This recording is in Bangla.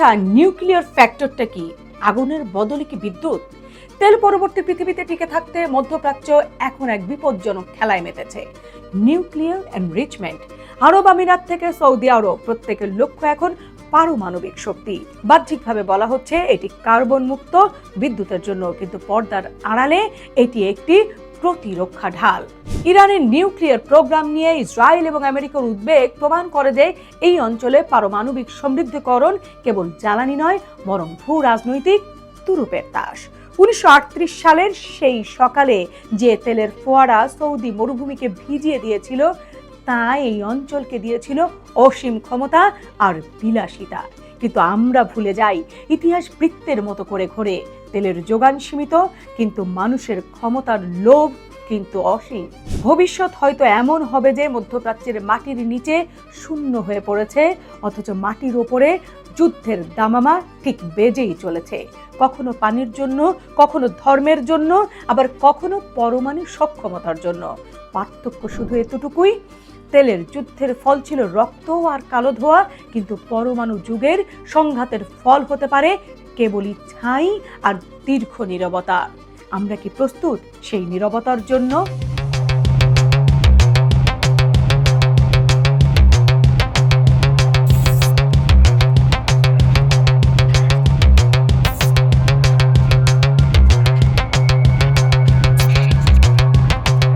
আচ্ছা, নিউক্লিয়ার ফ্যাক্টরটা কি? আগুনের বদলে কি বিদ্যুৎ? তেল পরবর্তী পৃথিবীতে টিকে থাকতে মধ্যপ্রাচ্য এখন এক বিপজ্জনক খেলায় মেতেছে, নিউক্লিয়ার এনরিচমেন্ট। আরব আমিরাত থেকে সৌদি আরব, প্রত্যেকের লক্ষ্য এখন পারমাণবিক শক্তি। বাহ্যিকভাবে বলা হচ্ছে এটি কার্বন মুক্ত বিদ্যুতের জন্য, কিন্তু পর্দার আড়ালে এটি একটি প্রতিরক্ষা ঢাল। ইরানের নিউক্লিয়ার প্রোগ্রাম নিয়ে ইসরায়েল এবং আমেরিকার উদ্বেগ প্রমাণ করে যে এই অঞ্চলে পারমাণবিক সমৃদ্ধকরণ কেবল জ্বালানি নয়, বরং ভূ রাজনৈতিক তুরুপের তাস। 1938 সালের সেই সকালে যে তেলের ফোয়ারা সৌদি মরুভূমিকে ভিজিয়ে দিয়েছিল, তা এই অঞ্চলকে দিয়েছিল অসীম ক্ষমতা আর বিলাসিতা। কিন্তু আমরা ভুলে যাই, ইতিহাস বৃত্তের মতো করে ঘোরে। তেলের যোগান সীমিত, কিন্তু মানুষের ক্ষমতার লোভ কিন্তু অসীম। ভবিষ্যৎ হয়তো এমন হবে যে মধ্যপ্রাচ্যের মাটির নিচে শূন্য হয়ে পড়েছে, অথচ মাটির ওপরে যুদ্ধের দামামা ঠিক বেজেই চলেছে। কখনো পানির জন্য, কখনো ধর্মের জন্য, আবার কখনো পরমাণু সক্ষমতার জন্য। পার্থক্য শুধু এতটুকুই, তেলের যুদ্ধের ফল ছিল রক্ত আর কালো ধোঁয়া, কিন্তু পরমাণু যুগের সংঘাতের ফল হতে পারে কেবলই ছাই আর দীর্ঘ নীরবতা। আমরা কি প্রস্তুত সেই নীরবতার জন্য?